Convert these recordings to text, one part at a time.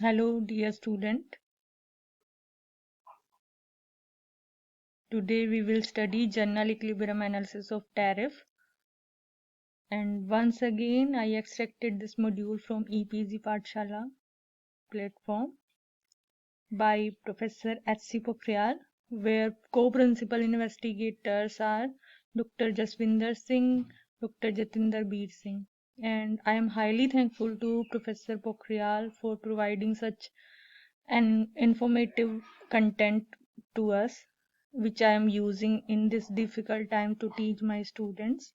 Hello, dear student. Today we will study general equilibrium analysis of tariff. And once again, I extracted this module from EPZ Pathshala platform by Professor H.C. Pokhriyal, where co-principal investigators are Dr. Jaswinder Singh, Dr. Jatinder Beer Singh. And I am highly thankful to Professor Pokhriyal for providing such an informative content to us, which I am using in this difficult time to teach my students.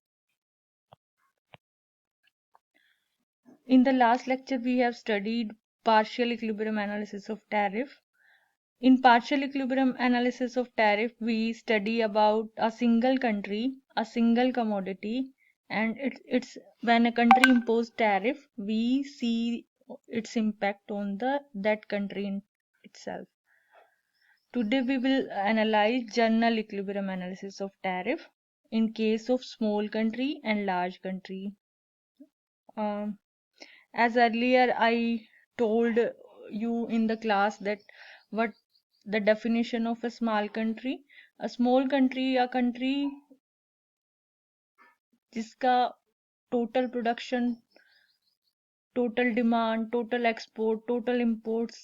In the last lecture, we have studied partial equilibrium analysis of tariff. In partial equilibrium analysis of tariff, we study about a single country, a single commodity, and it's when a country imposes tariff, we see its impact on that country itself. Today we will analyze general equilibrium analysis of tariff in case of small country and large country. As earlier I told you in the class that what the definition of a small country. A small country, a country जिसका total production, total demand, total export, total imports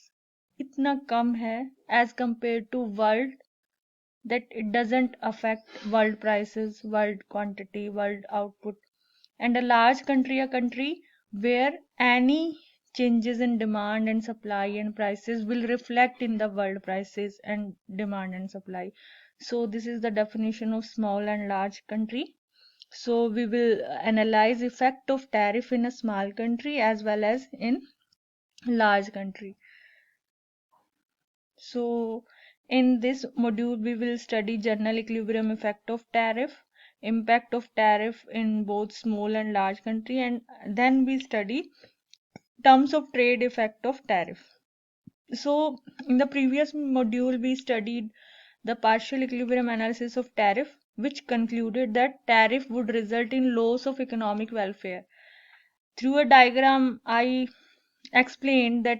इतना कम है as compared to world, that it doesn't affect world prices, world quantity, world output. And a large country, a country where any changes in demand and supply and prices will reflect in the world prices and demand and supply. So this is the definition of small and large country. So we will analyze effect of tariff in a small country as well as in large country. So in this module, we will study general equilibrium effect of tariff, impact of tariff in both small and large country, and then we study terms of trade effect of tariff. So in the previous module, we studied the partial equilibrium analysis of tariff, which concluded that tariff would result in loss of economic welfare. Through a diagram, I explained that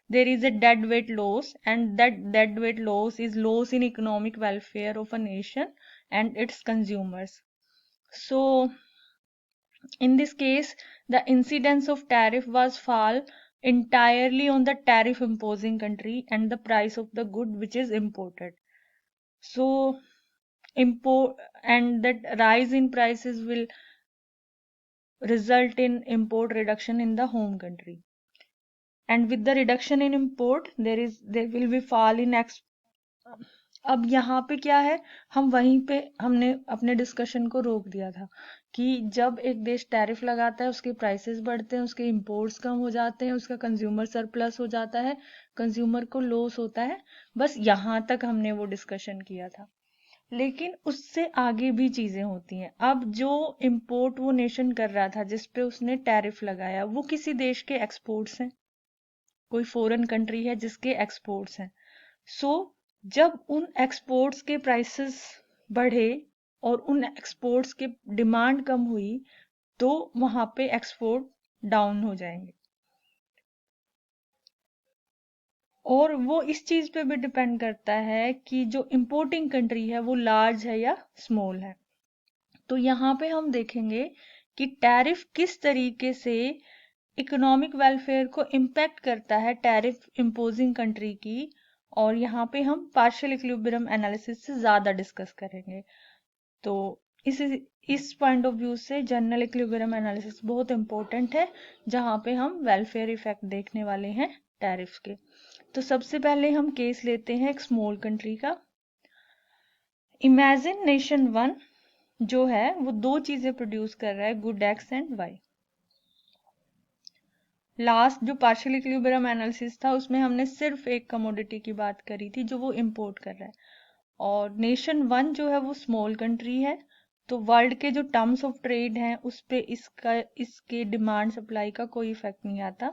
there is a deadweight loss, and that deadweight loss is loss in economic welfare of a nation and its consumers. So in this case, the incidence of tariff was fall entirely on the tariff imposing country and the price of the good which is imported. So import and that rise in prices will result in import reduction in the home country. And with the reduction in import, there will be fall in अब यहाँ पे क्या है, हम वहीं पे हमने अपने डिस्कशन को रोक दिया था कि जब एक देश टैरिफ लगाता है, उसके प्राइसेस बढ़ते हैं, उसके इंपोर्ट्स कम हो जाते हैं, उसका कंज्यूमर सरप्लस हो जाता है, कंज्यूमर को लॉस होता है. बस यहाँ तक हमने वो डिस्कशन किया था. लेकिन उससे आगे भी चीजें होती हैं. अब जो इंपोर्ट वो नेशन कर रहा था जिसपे उसने टैरिफ लगाया, वो किसी देश के एक्सपोर्ट्स हैं, कोई फॉरेन कंट्री है जिसके एक्सपोर्ट्स हैं. सो जब उन एक्सपोर्ट्स के प्राइसेस बढ़े और उन एक्सपोर्ट्स के डिमांड कम हुई, तो वहां पे एक्सपोर्ट डाउन हो जाएंगे. और वो इस चीज पे भी डिपेंड करता है कि जो इंपोर्टिंग कंट्री है वो लार्ज है या स्मॉल है. तो यहाँ पे हम देखेंगे कि टैरिफ किस तरीके से इकोनॉमिक वेलफेयर को इम्पैक्ट करता है टैरिफ इम्पोजिंग कंट्री की, और यहाँ पे हम पार्शियल इक्विलिब्रियम एनालिसिस से ज्यादा डिस्कस करेंगे. तो इस पॉइंट ऑफ व्यू से जनरल इक्विलिब्रियम एनालिसिस बहुत इंपॉर्टेंट है, जहाँ पे हम वेलफेयर इफेक्ट देखने वाले हैं टैरिफ के. तो सबसे पहले हम केस लेते हैं एक स्मॉल कंट्री का. इमेजिन नेशन वन जो है वो दो चीजें प्रोड्यूस कर रहा है, good X and Y. Last जो पार्शियल इक्विलिब्रियम एनालिसिस था उसमें हमने सिर्फ एक कमोडिटी की बात करी थी जो वो इंपोर्ट कर रहा है. और नेशन वन जो है वो स्मॉल कंट्री है, तो वर्ल्ड के जो टर्म्स ऑफ ट्रेड हैं उस पे इसके डिमांड सप्लाई का कोई इफेक्ट नहीं आता.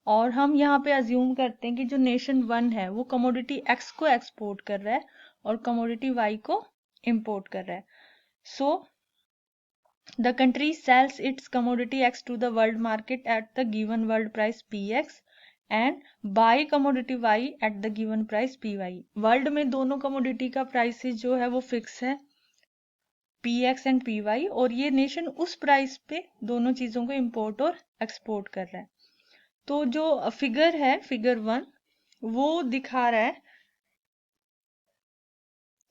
और हम यहाँ पे अज्यूम करते हैं कि जो नेशन वन है वो कमोडिटी एक्स को एक्सपोर्ट कर रहा है और कमोडिटी वाई को इंपोर्ट कर रहा है. सो the country sells its commodity X to the world market at the given world price Px, and buy commodity Y at the given price P Y. World में दोनों कमोडिटी का prices जो है वो फिक्स है, P X and P Y, और ये nation उस प्राइस पे दोनों चीजों को इंपोर्ट और एक्सपोर्ट कर रहा है। तो जो फिगर है, फिगर 1, वो दिखा रहा है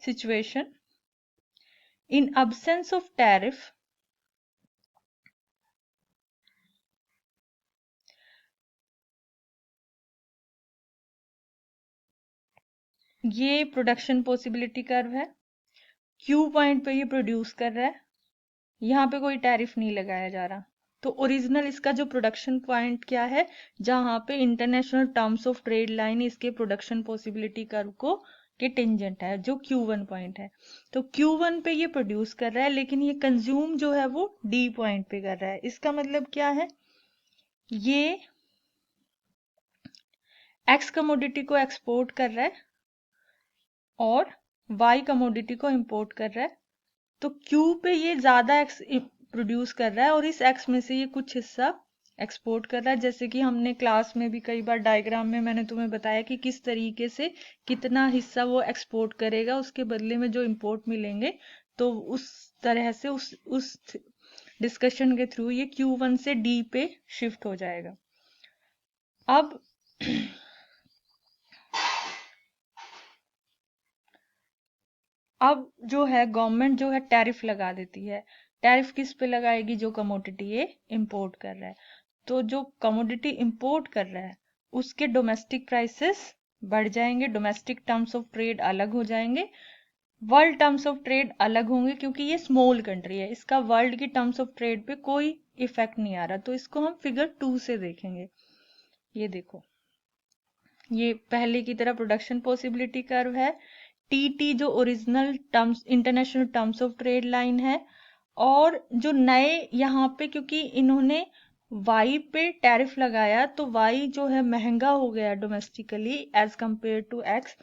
situation in absence of tariff ये प्रोडक्शन पॉसिबिलिटी कर्व है, क्यू पॉइंट पे ये प्रोड्यूस कर रहा है, यहाँ पे कोई टैरिफ नहीं लगाया जा रहा। तो ओरिजिनल इसका जो प्रोडक्शन पॉइंट क्या है, जहां पे international terms of trade line इसके प्रोडक्शन पॉसिबिलिटी कर्व को के टेंजेंट है, जो Q1 पॉइंट है। तो Q1 पे ये प्रोड्यूस कर रहा है, लेकिन ये कंज्यूम जो है वो D पॉइंट पे कर रहा है। इसका मतलब क्या है, ये X कमोडिटी को एक्सपोर्ट कर रहा है और Y कमोडिटी को इंपोर्ट कर रहा है। तो Q पे ये ज्यादा X प्रोड्यूस कर रहा है और इस X में से ये कुछ हिस्सा एक्सपोर्ट कर रहा है। जैसे कि हमने क्लास में भी कई बार डायग्राम में मैंने तुम्हें बताया कि किस तरीके से कितना हिस्सा वो एक्सपोर्ट करेगा, उसके बदले में जो इंपोर्ट मिलेंगे। तो उस तरह से उस डिस्कशन के थ्रू ये Q1 से D पे शिफ्ट हो जाएगा। अब अब जो है गवर्नमेंट जो है टैरिफ लगा देती है। टैरिफ किस पे लगाएगी, जो कमोडिटी ये इंपोर्ट कर रहा है। तो जो कमोडिटी इंपोर्ट कर रहा है उसके डोमेस्टिक प्राइसेस बढ़ जाएंगे, डोमेस्टिक टर्म्स ऑफ ट्रेड अलग हो जाएंगे, वर्ल्ड टर्म्स ऑफ ट्रेड अलग होंगे, क्योंकि ये स्मॉल कंट्री है, इसका वर्ल्ड की टर्म्स ऑफ ट्रेड पे कोई इफेक्ट नहीं आ रहा। तो इसको हम फिगर 2 से देखेंगे। ये देखो, ये पहले की तरह प्रोडक्शन पॉसिबिलिटी कर्व है, टीटी जो original terms international terms of trade line है, और जो नए यहाँ पे क्योंकि इन्होंने वाई पे टैरिफ लगाया तो वाई जो है महंगा हो गया domestically as compare to X.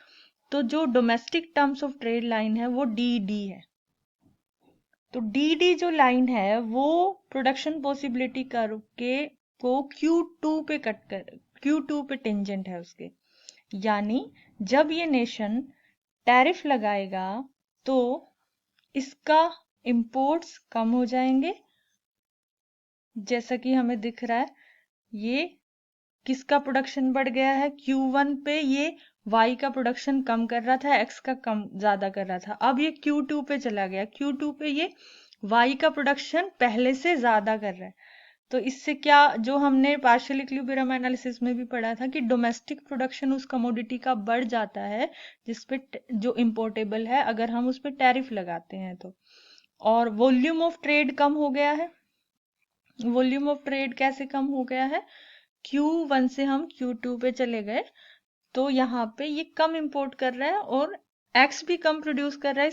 तो जो domestic terms of trade line है वो डी डी है। तो डी डी जो लाइन है वो प्रोडक्शन पॉसिबिलिटी कर्व के को Q2 पे कट कर, Q2 पे टेंजेंट है उसके। यानी जब ये नेशन टैरिफ लगाएगा तो इसका इंपोर्ट्स कम हो जाएंगे, जैसा कि हमें दिख रहा है। ये किसका प्रोडक्शन बढ़ गया है, Q1 पे ये Y का प्रोडक्शन कम कर रहा था, X का कम ज्यादा कर रहा था। अब ये Q2 पे चला गया, Q2 पे ये Y का प्रोडक्शन पहले से ज्यादा कर रहा है। तो इससे क्या, जो हमने पार्शियल इक्विलिब्रियम एनालिसिस में भी पढ़ा था कि डोमेस्टिक प्रोडक्शन उस कमोडिटी का बढ़ जाता है जिसपे जो इम्पोर्टेबल है, अगर हम उस पर टैरिफ लगाते हैं तो। और वॉल्यूम ऑफ ट्रेड कम हो गया है। वॉल्यूम ऑफ ट्रेड कैसे कम हो गया है, Q1 से हम Q2 पे चले गए, तो यहाँ पे ये कम इंपोर्ट कर रहा है और एक्स भी कम प्रोड्यूस कर रहा है,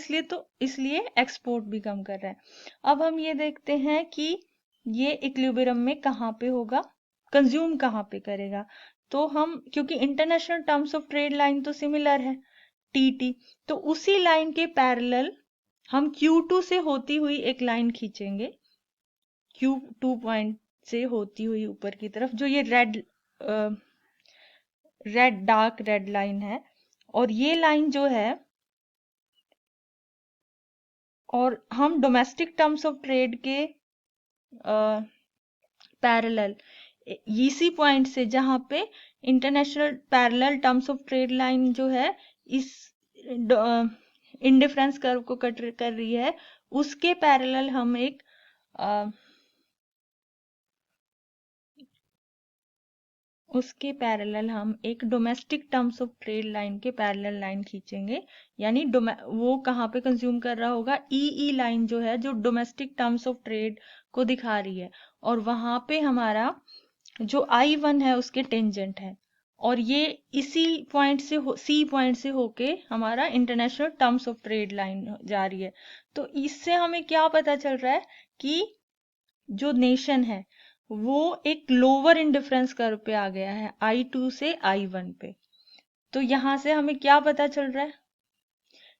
इसलिए एक्सपोर्ट भी कम कर रहा है। अब हम ये देखते हैं कि ये इक्विलिब्रियम में कहाँ पे होगा, कंज्यूम कहाँ पे करेगा। तो हम, क्योंकि international terms of trade line तो सिमिलर है टीटी, तो उसी लाइन के पैरेलल हम Q2 से होती हुई एक लाइन खींचेंगे, Q2 पॉइंट से होती हुई ऊपर की तरफ, जो ये डार्क रेड लाइन है। और ये लाइन जो है, और हम डोमेस्टिक टर्म्स ऑफ ट्रेड के पैरेलल इसी पॉइंट से, जहां पे international parallel terms of trade line जो है इस इंडिफरेंस कर्व को कट कर रही है, उसके पैरेलल हम एक domestic terms of trade line के पैरेलल लाइन खींचेंगे। यानी वो कहाँ पे कंज्यूम कर रहा होगा, ई लाइन जो है, जो डोमेस्टिक टर्म्स ऑफ ट्रेड को दिखा रही है, और वहां पे हमारा जो I1 है उसके टेंजेंट है, और ये इसी पॉइंट से सी पॉइंट से होके हमारा international terms of trade line जा रही है। तो इससे हमें क्या पता चल रहा है कि जो नेशन है वो एक लोअर इंडिफरेंस कर्व पे आ गया है, I2 से I1 पे। तो यहां से हमें क्या पता चल रहा है,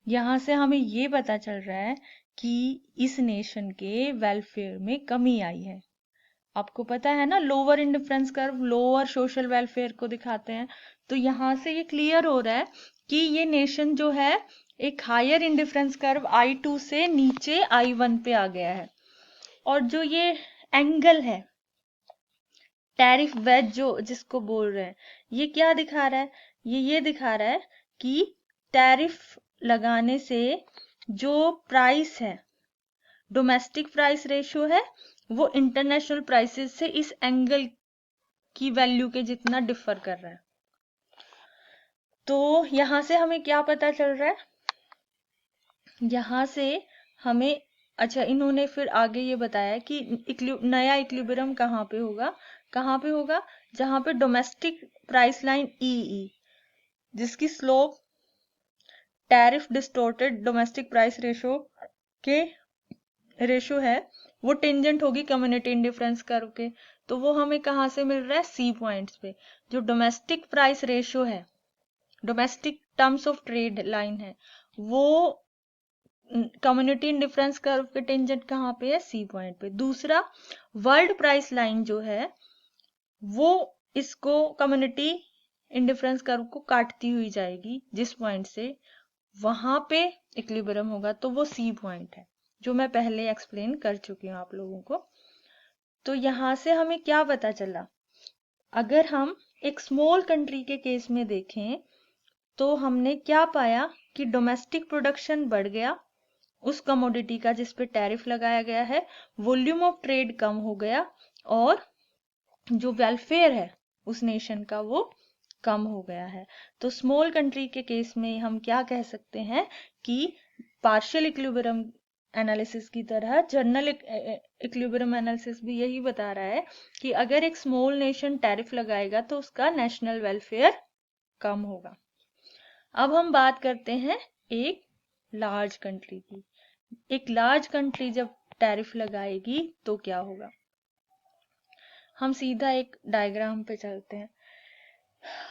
यहां से हमें ये पता चल रहा है कि इस नेशन के वेलफेयर में कमी आई है। आपको पता है ना, lower indifference curve lower social welfare को दिखाते हैं। तो यहाँ से ये क्लियर हो रहा है कि ये नेशन जो है एक हायर इंडिफरेंस कर्व I2 से नीचे I1 पे आ गया है। और जो ये एंगल है टैरिफ वेज जो जिसको बोल रहे हैं, ये क्या दिखा रहा है, ये दिखा रहा है कि टैरिफ लगाने से जो प्राइस है, डोमेस्टिक प्राइस रेशियो है, वो इंटरनेशनल प्राइसेस से इस एंगल की वैल्यू के जितना डिफर कर रहा है। तो यहां से हमें क्या पता चल रहा है, यहां से हमें, अच्छा इन्होंने फिर आगे ये बताया कि नया इक्विलिब्रियम कहाँ पे होगा, जहां पे डोमेस्टिक प्राइस लाइन ई जिसकी slope tariff distorted domestic price ratio है, वो टेंजेंट होगी कम्युनिटी इंडिफरेंस कर्व के। तो वो हमें कहाँ से मिल रहा है, सी पॉइंट्स पे। जो डोमेस्टिक प्राइस रेशो है, domestic terms of trade line है, वो कम्युनिटी इंडिफरेंस कर्व के टेंजेंट कहाँ पे है, सी पॉइंट पे। दूसरा, वर्ल्ड प्राइस लाइन जो है वो इसको कम्युनिटी इंडिफरेंस कर्व को काटती हुई जाएगी जिस पॉइंट से, वहां पे इक्विलिब्रियम होगा, तो वो सी पॉइंट है जो मैं पहले एक्सप्लेन कर चुकी हूँ आप लोगों को। तो यहां से हमें क्या पता चला, अगर हम एक स्मॉल कंट्री के केस में देखें तो हमने क्या पाया कि डोमेस्टिक प्रोडक्शन बढ़ गया उस कमोडिटी का जिस पे टैरिफ लगाया गया है, वॉल्यूम ऑफ ट्रेड कम हो गया, और जो वेलफेयर है उस नेशन का वो कम हो गया है। तो स्मॉल कंट्री के केस में हम क्या कह सकते हैं कि पार्शियल इक्विलिब्रियम एनालिसिस की तरह जनरल इक्विलिब्रियम एनालिसिस भी यही बता रहा है कि अगर एक स्मॉल नेशन टैरिफ लगाएगा तो उसका नेशनल वेलफेयर कम होगा। अब हम बात करते हैं एक लार्ज कंट्री की। एक लार्ज कंट्री जब टैरिफ लगाएगी तो क्या होगा, हम सीधा एक डायग्राम पे चलते हैं।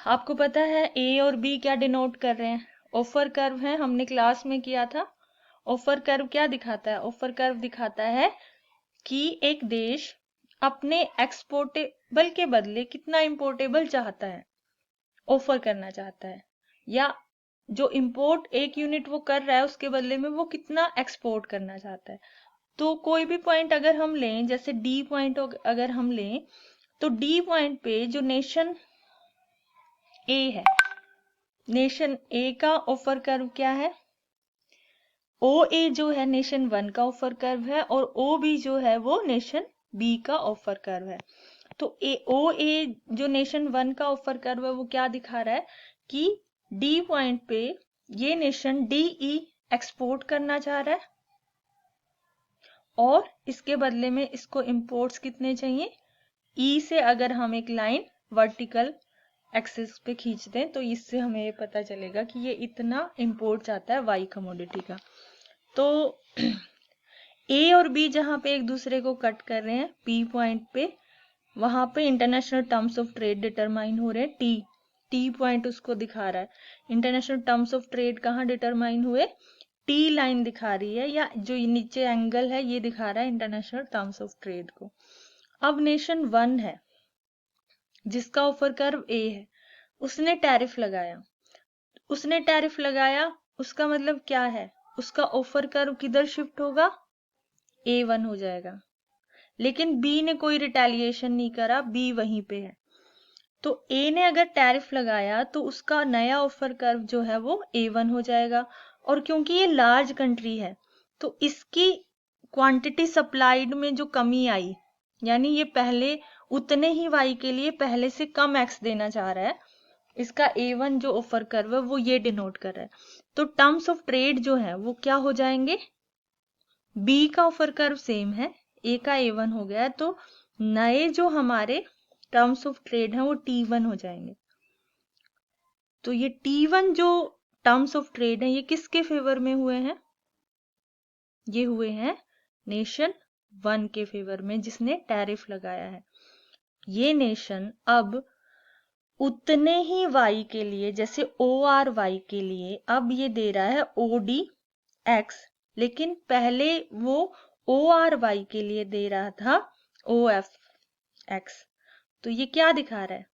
आपको पता है ए और बी क्या डिनोट कर रहे हैं, ऑफर कर्व है, हमने क्लास में किया था। ऑफर कर्व क्या दिखाता है, ऑफर कर्व दिखाता है कि एक देश अपने एक्सपोर्टेबल के बदले कितना इंपोर्टेबल चाहता है, ऑफर करना चाहता है, या जो इंपोर्ट एक यूनिट वो कर रहा है उसके बदले में वो कितना एक्सपोर्ट करना चाहता है। तो कोई भी पॉइंट अगर हम लें, जैसे डी पॉइंट अगर हम लें, तो डी पॉइंट पे जो नेशन ए है, नेशन ए का ऑफर कर्व क्या है, ओ ए जो है नेशन 1 का ऑफर कर्व है, और ओ बी जो है वो नेशन बी का ऑफर कर्व है। तो ओ ए जो नेशन 1 का ऑफर कर्व है वो क्या दिखा रहा है कि डी पॉइंट पे ये नेशन डी ई एक्सपोर्ट करना चाह रहा है, और इसके बदले में इसको इंपोर्ट्स कितने चाहिए, ई से अगर हम एक लाइन वर्टिकल एक्सिस पे खींच दें तो इससे हमें ये पता चलेगा कि ये इतना इंपोर्ट चाहता है वाई कमोडिटी का। तो ए और बी जहां पे एक दूसरे को कट कर रहे हैं पी पॉइंट पे, वहां पे international terms of trade determine हो रहे हैं, टी पॉइंट उसको दिखा रहा है। इंटरनेशनल टर्म्स ऑफ ट्रेड कहाँ डिटरमाइन हुए, टी लाइन दिखा रही है, या जो नीचे एंगल है ये दिखा रहा है इंटरनेशनल टर्म्स ऑफ ट्रेड को। अब नेशन 1 है जिसका ऑफर कर्व ए है, उसने टैरिफ लगाया, उसका मतलब क्या है, उसका ऑफर कर्व किधर शिफ्ट होगा, A1 हो जाएगा। लेकिन बी ने कोई रिटेलिएशन नहीं करा, बी वहीं पे है। तो ए ने अगर टैरिफ लगाया तो उसका नया ऑफर कर्व जो है वो A1 हो जाएगा। और क्योंकि ये लार्ज कंट्री है तो इसकी क्वांटिटी सप्लाइड में जो कमी आई, यानी ये पहले उतने ही वाई के लिए पहले से कम एक्स देना चाह रहा है, इसका A1 जो ऑफर कर्व है वो ये डिनोट कर रहा है। तो टर्म्स ऑफ ट्रेड जो है वो क्या हो जाएंगे, बी का ऑफर कर्व सेम है, ए का A1 हो गया है, तो नए जो हमारे टर्म्स ऑफ ट्रेड हैं वो T1 हो जाएंगे। तो ये T1 जो टर्म्स ऑफ ट्रेड हैं ये किसके फेवर में हुए हैं, ये हुए हैं नेशन 1 के फेवर में जिसने टैरिफ लगाया है। ये नेशन अब उतने ही वाई के लिए, जैसे ORY के लिए अब ये दे रहा है ODX, लेकिन पहले वो ORY के लिए दे रहा था OF। x। तो ये क्या दिखा रहा है?